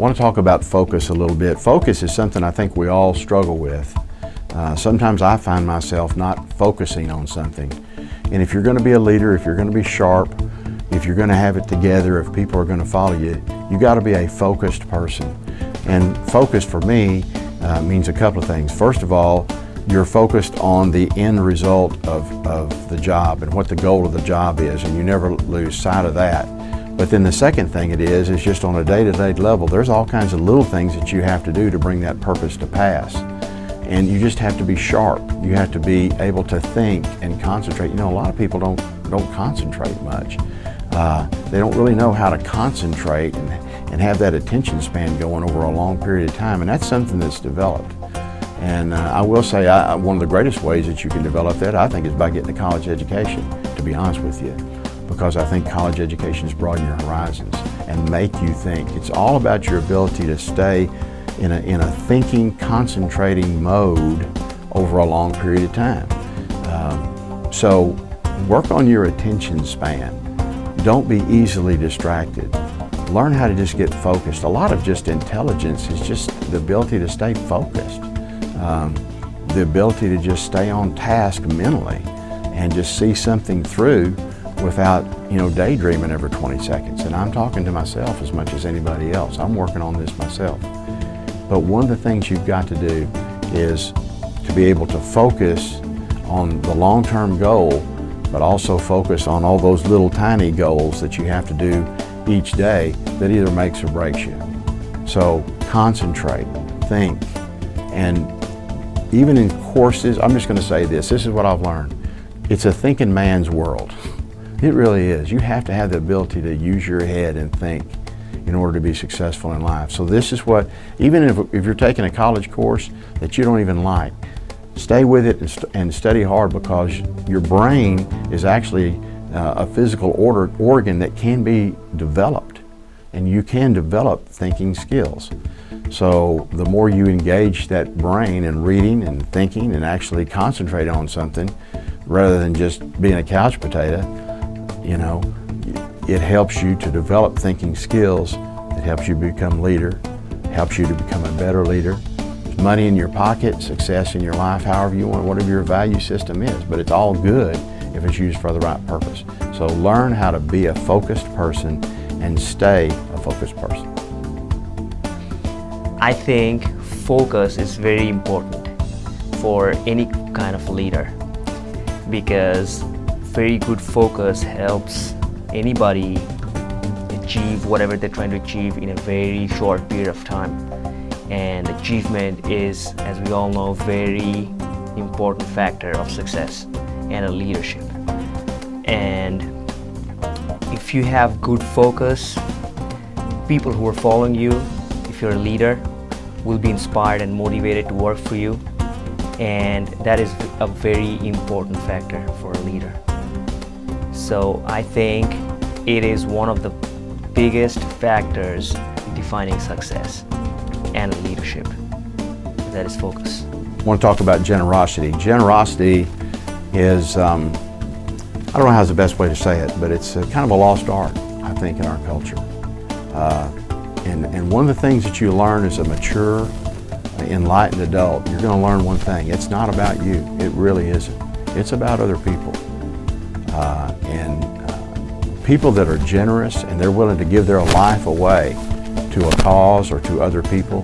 want to talk about focus a little bit. Focus is something I think we all struggle with. Sometimes I find myself not focusing on something. And if you're going to be a leader, if you're going to be sharp, if you're going to have it together, if people are going to follow you, you got to be a focused person. And focus for me means a couple of things. First of all, you're focused on the end result of the job and what the goal of the job is, and you never lose sight of that. But then the second thing it is just on a day-to-day level, there's all kinds of little things that you have to do to bring that purpose to pass. And you just have to be sharp. You have to be able to think and concentrate. You know, a lot of people don't concentrate much. They don't really know how to concentrate and have that attention span going over a long period of time, and that's something that's developed. And I will say one of the greatest ways that you can develop that, I think, is by getting a college education, to be honest with you, because I think college educations broaden your horizons and make you think. It's all about your ability to stay in a thinking, concentrating mode over a long period of time. So work on your attention span. Don't be easily distracted. Learn how to just get focused. A lot of just intelligence is just the ability to stay focused. The ability to just stay on task mentally and just see something through without, daydreaming every 20 seconds. And I'm talking to myself as much as anybody else. I'm working on this myself. But one of the things you've got to do is to be able to focus on the long-term goal, but also focus on all those little tiny goals that you have to do each day that either makes or breaks you. So concentrate, think, and even in courses, I'm just going to say this is what I've learned. It's a thinking man's world. It really is. You have to have the ability to use your head and think in order to be successful in life. So this is what, even if you're taking a college course that you don't even like, stay with it and study hard, because your brain is actually a physical organ that can be developed, and you can develop thinking skills. So the more you engage that brain in reading and thinking and actually concentrate on something rather than just being a couch potato, it helps you to develop thinking skills. It helps you become a leader, helps you to become a better leader. There's money in your pocket, success in your life, however you want, whatever your value system is, but it's all good if it's used for the right purpose. So learn how to be a focused person and stay a focused person. I think focus is very important for any kind of leader, because very good focus helps anybody achieve whatever they're trying to achieve in a very short period of time. And achievement is, as we all know, very important factor of success and a leadership. And if you have good focus, people who are following you, if you're a leader, will be inspired and motivated to work for you, and that is a very important factor for a leader. So I think it is one of the biggest factors defining success and leadership. That is focus. I want to talk about generosity. Generosity is, I don't know how's the best way to say it, but it's kind of a lost art, I think, in our culture. And one of the things that you learn as a mature, enlightened adult, you're going to learn one thing. It's not about you. It really isn't. It's about other people. People that are generous and they're willing to give their life away to a cause or to other people,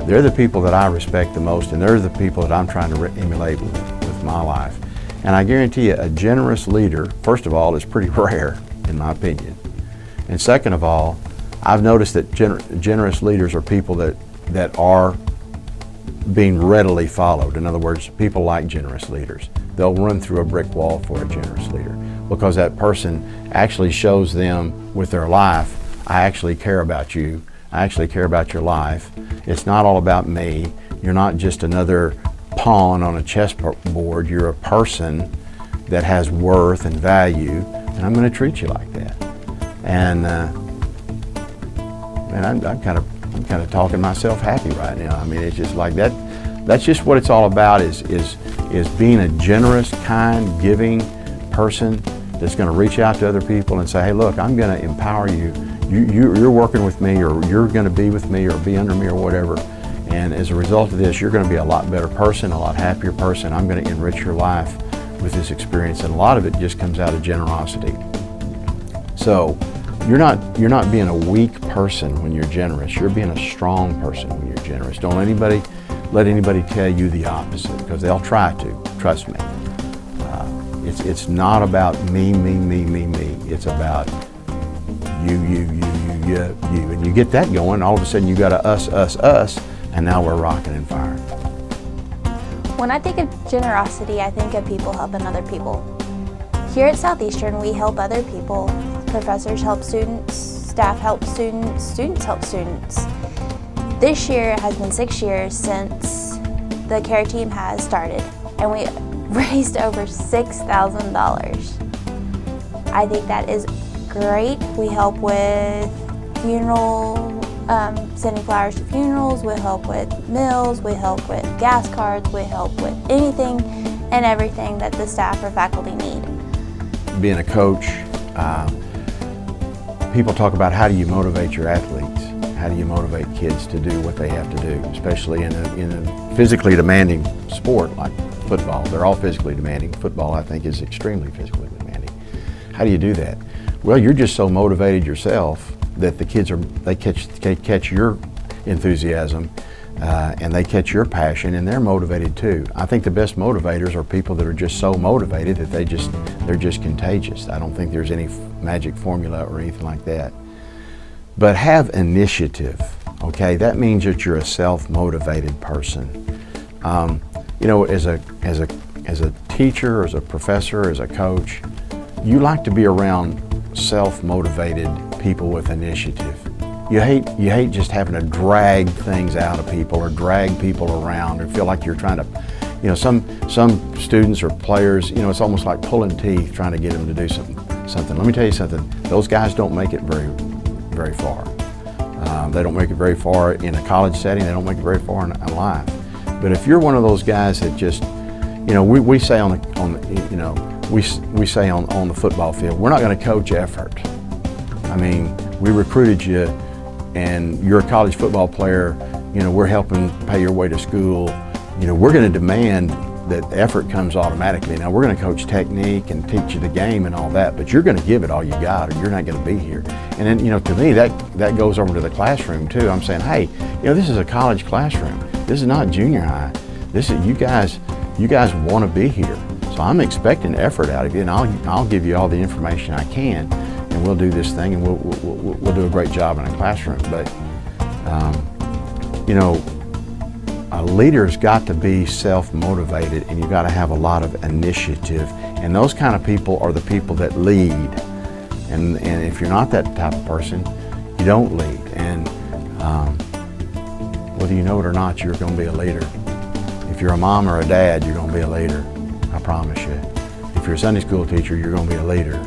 they're the people that I respect the most, and they're the people that I'm trying to emulate with my life. And I guarantee you, a generous leader, first of all, is pretty rare, in my opinion. And second of all, I've noticed that generous leaders are people that are being readily followed. In other words, people like generous leaders. They'll run through a brick wall for a generous leader because that person actually shows them with their life, I actually care about you. I actually care about your life. It's not all about me. You're not just another pawn on a chessboard. You're a person that has worth and value, and I'm going to treat you like that. And I'm kind of talking myself happy right now. I mean, it's just like that. That's just what it's all about. Is being a generous, kind, giving person that's going to reach out to other people and say, hey, look, I'm going to empower you. you're working with me, or you're going to be with me, or be under me, or whatever. And as a result of this, you're going to be a lot better person, a lot happier person. I'm going to enrich your life with this experience, and a lot of it just comes out of generosity. So you're not being a weak person when you're generous. You're being a strong person when you're generous. Don't let anybody tell you the opposite, because they'll try to. Trust me. It's not about me. It's about you. And you get that going, all of a sudden you got a us, and now we're rocking and firing. When I think of generosity, I think of people helping other people. Here at Southeastern, we help other people. Professors help students, staff help students, students help students. This year has been 6 years since the care team has started, and we raised over $6,000. I think that is great. We help with sending flowers to funerals, we help with meals, we help with gas cards, we help with anything and everything that the staff or faculty need. Being a coach, people talk about how do you motivate your athletes? How do you motivate kids to do what they have to do, especially in a physically demanding sport like football. They're all physically demanding. Football, I think, is extremely physically demanding. How do you do that? Well, you're just so motivated yourself that the kids they catch your enthusiasm and they catch your passion, and they're motivated too. I think the best motivators are people that are just so motivated that they're just contagious. I don't think there's any magic formula or anything like that. But have initiative, okay? That means that you're a self-motivated person. You know, as a teacher, as a professor, as a coach, you like to be around self-motivated people with initiative. You hate just having to drag things out of people or drag people around or feel like you're trying to, you know, some students or players, you know, it's almost like pulling teeth trying to get them to do something. Let me tell you something, those guys don't make it very far. They don't make it very far in a college setting, they don't make it very far in life. But if you're one of those guys that just, you know, we say on the football field, we're not going to coach effort. I mean, we recruited you and you're a college football player, you know, we're helping pay your way to school. You know, we're going to demand that effort comes automatically. Now, we're going to coach technique and teach you the game and all that, but you're going to give it all you got or you're not going to be here. And then, you know, to me, that goes over to the classroom too. I'm saying, hey, you know, this is a college classroom. This is not junior high. This is, you guys want to be here. So I'm expecting effort out of you, and I'll give you all the information I can, and we'll do this thing, and we'll do a great job in a classroom. But you know, a leader's got to be self-motivated, and you've got to have a lot of initiative. And those kind of people are the people that lead. And if you're not that type of person, you don't lead. And whether you know it or not, you're going to be a leader. If you're a mom or a dad, you're going to be a leader. I promise you. If you're a Sunday school teacher, you're going to be a leader.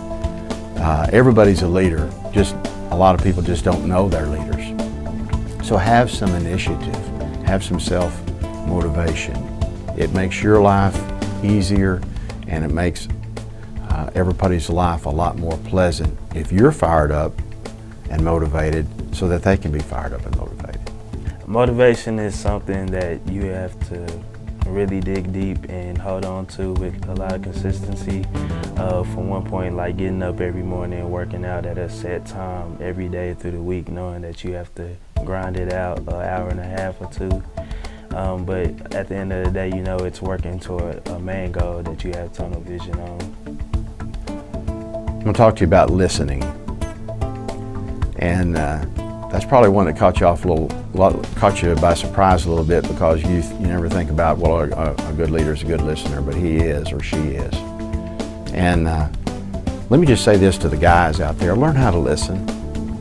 Everybody's a leader. Just a lot of people just don't know they're leaders. So have some initiative. Have some self-motivation. It makes your life easier, and it makes everybody's life a lot more pleasant if you're fired up and motivated, so that they can be fired up and motivated. Motivation is something that you have to really dig deep and hold on to with a lot of consistency. From one point, like getting up every morning and working out at a set time every day through the week, knowing that you have to grind it out an hour and a half or two. But at the end of the day, you know, it's working toward a main goal that you have tunnel vision on. I'm going to talk to you about listening. And that's probably one that caught you by surprise a little bit, because you never think about, well, a good leader is a good listener, but he is or she is. And let me just say this to the guys out there: learn how to listen.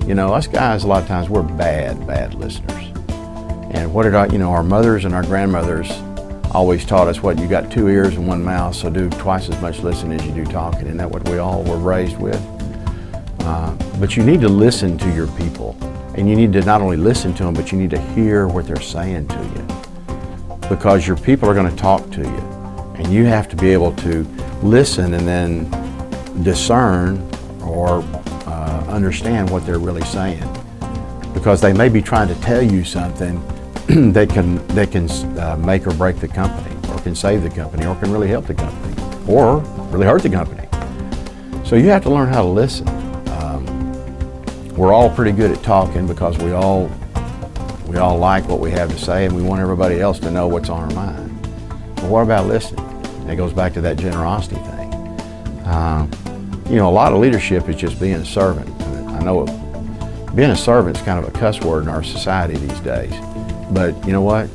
You know, us guys, a lot of times, we're bad listeners. And our mothers and our grandmothers always taught us, you got 2 ears and 1 mouth, so do twice as much listening as you do talking. Isn't that what we all were raised with? But you need to listen to your people. And you need to not only listen to them, but you need to hear what they're saying to you. Because your people are going to talk to you. And you have to be able to listen and then discern or understand what they're really saying, because they may be trying to tell you something that can make or break the company, or can save the company, or can really help the company, or really hurt the company. So you have to learn how to listen. We're all pretty good at talking because we all like what we have to say, and we want everybody else to know what's on our mind. But what about listening? And it goes back to that generosity thing. You know, a lot of leadership is just being a servant. I know being a servant is kind of a cuss word in our society these days, but you know what?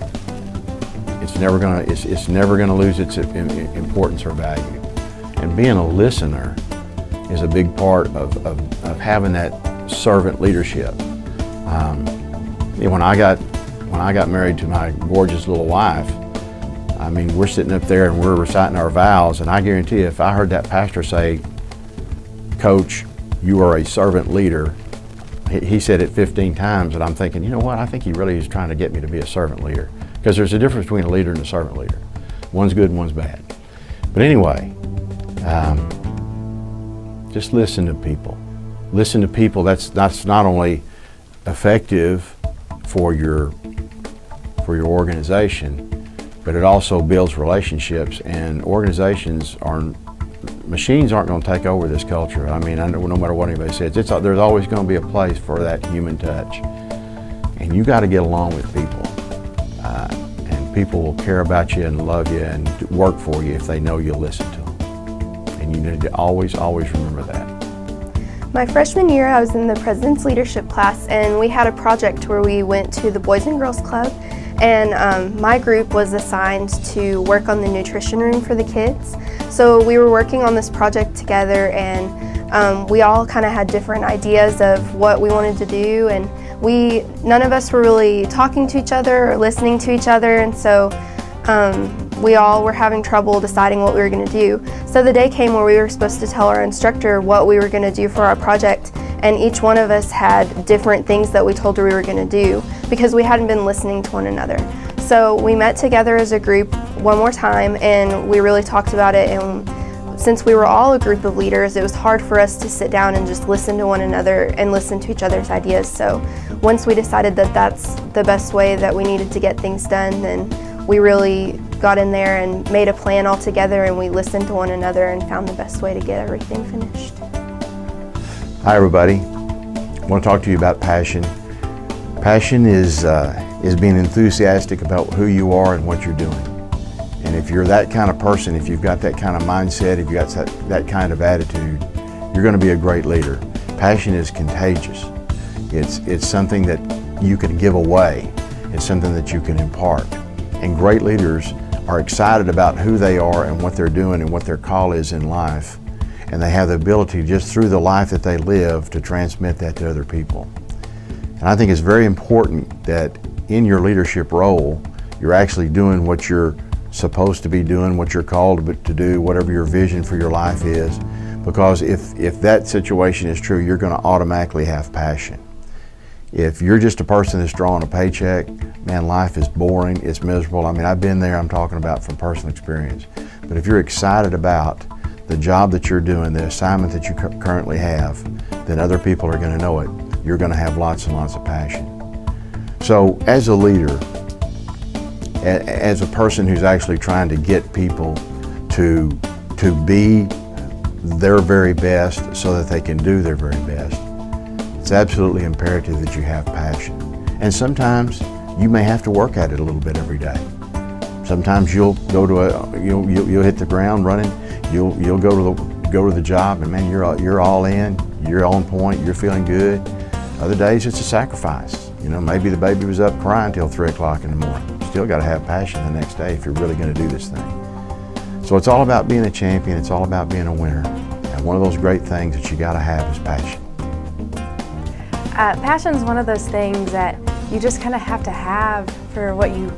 It's never gonna lose its importance or value. And being a listener is a big part of having that servant leadership. You know, when I got married to my gorgeous little wife, I mean, we're sitting up there and we're reciting our vows, and I guarantee you, if I heard that pastor say, "Coach, you are a servant leader," he said it 15 times, and I'm thinking, you know what? I think he really is trying to get me to be a servant leader, because there's a difference between a leader and a servant leader. One's good and one's bad. But anyway, just listen to people. Listen to people. That's not only effective for your organization, but it also builds relationships. And machines aren't going to take over this culture. I mean, no matter what anybody says, there's always going to be a place for that human touch. And you got to get along with people. And people will care about you and love you and work for you if they know you'll listen to them. And you need to always remember that. My freshman year, I was in the President's Leadership class, and we had a project where we went to the Boys and Girls Club, and my group was assigned to work on the nutrition room for the kids. So we were working on this project together, and we all kind of had different ideas of what we wanted to do, and none of us were really talking to each other or listening to each other, and so we all were having trouble deciding what we were going to do. So the day came where we were supposed to tell our instructor what we were going to do for our project, and each one of us had different things that we told her we were going to do because we hadn't been listening to one another. So we met together as a group one more time, and we really talked about it, and since we were all a group of leaders, it was hard for us to sit down and just listen to one another and listen to each other's ideas. So once we decided that that's the best way that we needed to get things done, then we really got in there and made a plan all together, and we listened to one another and found the best way to get everything finished. Hi everybody. I want to talk to you about passion. Passion is being enthusiastic about who you are and what you're doing. And if you're that kind of person, if you've got that kind of mindset, if you've got that kind of attitude, you're going to be a great leader. Passion is contagious. It's something that you can give away. It's something that you can impart. And great leaders are excited about who they are and what they're doing and what their call is in life. And they have the ability, just through the life that they live, to transmit that to other people. And I think it's very important that in your leadership role, you're actually doing what you're supposed to be doing, what you're called to do, whatever your vision for your life is. Because if that situation is true, you're going to automatically have passion. If you're just a person that's drawing a paycheck, man, life is boring, it's miserable. I mean, I've been there, I'm talking about from personal experience. But if you're excited about the job that you're doing, the assignment that you currently have, then other people are going to know it. You're going to have lots and lots of passion. So as a leader, as a person who's actually trying to get people to be their very best so that they can do their very best, it's absolutely imperative that you have passion. And sometimes you may have to work at it a little bit every day. Sometimes you'll go to you'll hit the ground running. You'll go to the job, and man, you're all in. You're on point. You're feeling good. Other days it's a sacrifice. You know, maybe the baby was up crying till 3 o'clock in the morning. Still got to have passion the next day if you're really going to do this thing. So it's all about being a champion. It's all about being a winner. And one of those great things that you got to have is passion. Passion is one of those things that you just kind of have to have for what you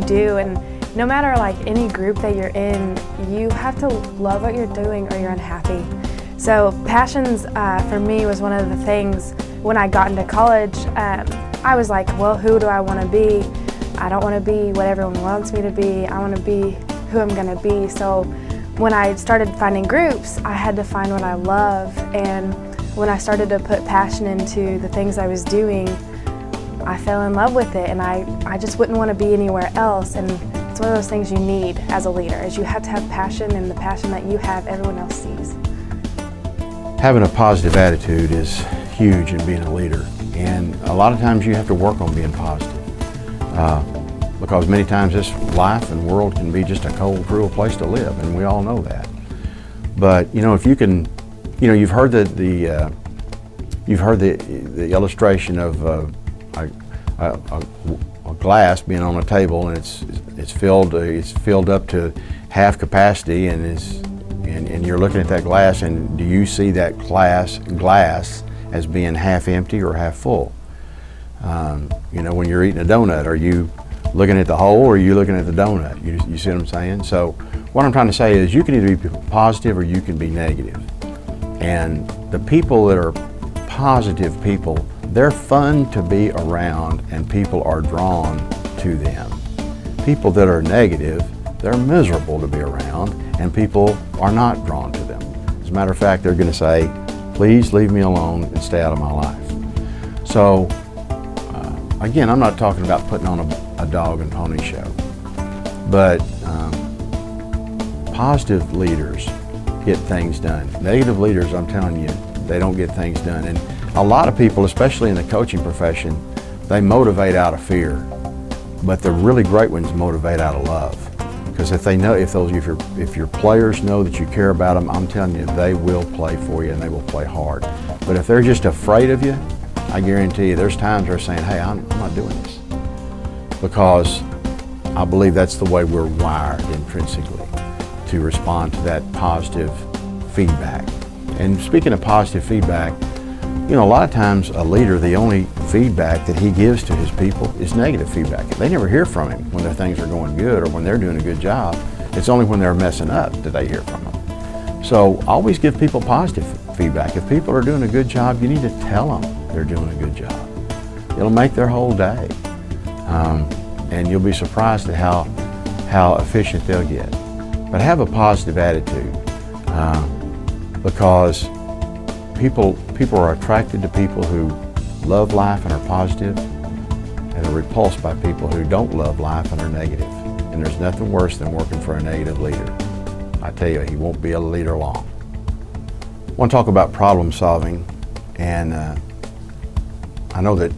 do, and no matter like any group that you're in, you have to love what you're doing or you're unhappy. So passions for me was one of the things when I got into college. I was like, well, who do I want to be? I don't want to be what everyone wants me to be. I want to be who I'm going to be. So when I started finding groups, I had to find what I love, and when I started to put passion into the things I was doing, I fell in love with it, and I just wouldn't want to be anywhere else. And it's one of those things you need as a leader, is you have to have passion, and the passion that you have, everyone else sees. Having a positive attitude is huge in being a leader, and a lot of times you have to work on being positive. Because many times this life and world can be just a cold, cruel place to live, and we all know that. But you know, if you can, you know, you've heard the illustration of a glass being on a table, and it's filled up to half capacity, and you're looking at that glass, and do you see that glass as being half empty or half full? You know, when you're eating a donut, are you looking at the hole or are you looking at the donut? You see what I'm saying? So what I'm trying to say is you can either be positive or you can be negative. And the people that are positive people, they're fun to be around and people are drawn to them. People that are negative, they're miserable to be around and people are not drawn to them. As a matter of fact, they're going to say, please leave me alone and stay out of my life. So again, I'm not talking about putting on a dog and pony show, but positive leaders get things done. Negative leaders, I'm telling you, they don't get things done. And a lot of people, especially in the coaching profession, they motivate out of fear, but the really great ones motivate out of love. Because if they know, if your players know that you care about them, I'm telling you, they will play for you and they will play hard. But if they're just afraid of you, I guarantee you there's times they're saying, hey, I'm not doing this. Because I believe that's the way we're wired intrinsically to respond to that positive feedback. And speaking of positive feedback, you know, a lot of times a leader, the only feedback that he gives to his people is negative feedback. They never hear from him when their things are going good or when they're doing a good job. It's only when they're messing up that they hear from them. So always give people positive feedback. If people are doing a good job, you need to tell them they're doing a good job. It'll make their whole day. And you'll be surprised at how efficient they'll get. But have a positive attitude because people are attracted to people who love life and are positive and are repulsed by people who don't love life and are negative. And there's nothing worse than working for a negative leader. I tell you, he won't be a leader long. I want to talk about problem solving, and I know that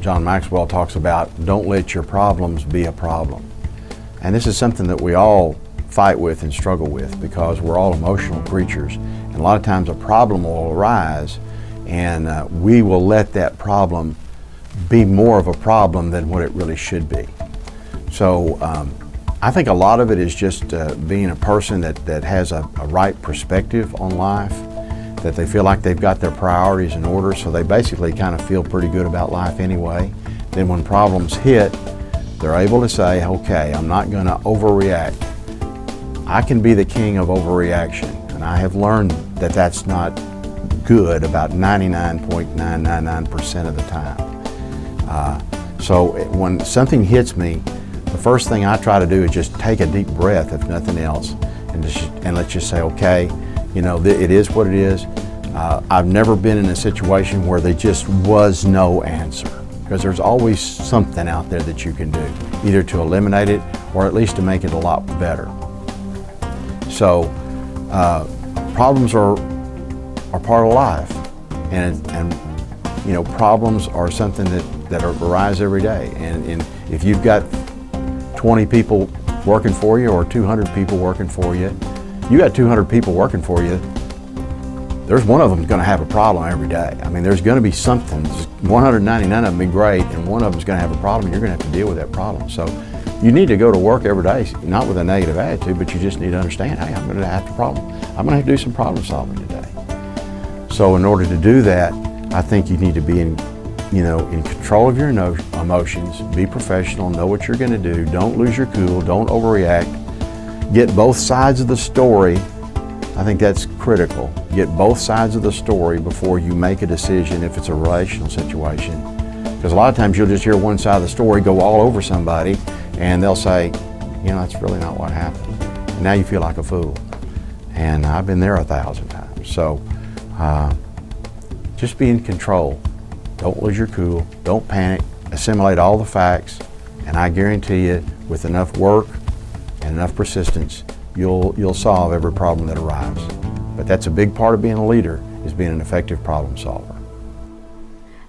John Maxwell talks about don't let your problems be a problem. And this is something that we all fight with and struggle with because we're all emotional creatures. And a lot of times a problem will arise and we will let that problem be more of a problem than what it really should be. So I think a lot of it is just being a person that has a right perspective on life, that they feel like they've got their priorities in order, so they basically kind of feel pretty good about life anyway. Then when problems hit, they're able to say, okay, I'm not going to overreact. I can be the king of overreaction, and I have learned that that's not good about 99.999% of the time. So when something hits me, the first thing I try to do is just take a deep breath, if nothing else, and let's just say, okay, you know, it is what it is. I've never been in a situation where there just was no answer, because there's always something out there that you can do, either to eliminate it or at least to make it a lot better. So problems are part of life, and you know, problems are something that arise every day. And if you've got 20 people working for you or 200 people working for you, you got 200 people working for you, there's one of them going to have a problem every day. I mean, there's going to be something. 199 of them be great, and one of them's going to have a problem, and you're going to have to deal with that problem. So you need to go to work every day, not with a negative attitude, but you just need to understand, hey, I'm going to have to do some problem solving today. So in order to do that, I think you need to be in control of your emotions, be professional, know what you're going to do, don't lose your cool, don't overreact, get both sides of the story. I think that's critical. Get both sides of the story before you make a decision if it's a relational situation. Because a lot of times you'll just hear one side of the story go all over somebody and they'll say, you know, that's really not what happened. And now you feel like a fool. And I've been there 1,000 times. So Just be in control. Don't lose your cool. Don't panic. Assimilate all the facts, and I guarantee you, with enough work and enough persistence, you'll solve every problem that arrives. But that's a big part of being a leader, is being an effective problem solver.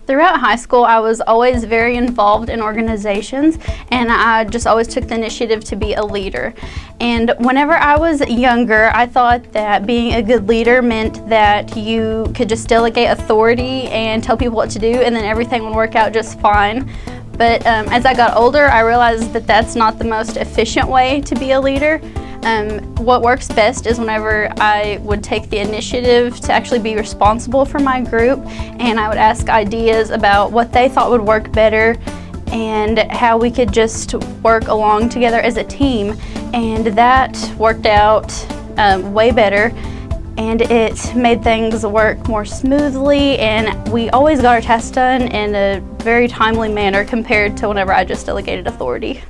Throughout high school, I was always very involved in organizations, and I just always took the initiative to be a leader. And whenever I was younger, I thought that being a good leader meant that you could just delegate authority and tell people what to do, and then everything would work out just fine. But as I got older, I realized that that's not the most efficient way to be a leader. What works best is whenever I would take the initiative to actually be responsible for my group, and I would ask ideas about what they thought would work better and how we could just work along together as a team. And that worked out way better, and it made things work more smoothly, and we always got our tasks done in a very timely manner compared to whenever I just delegated authority.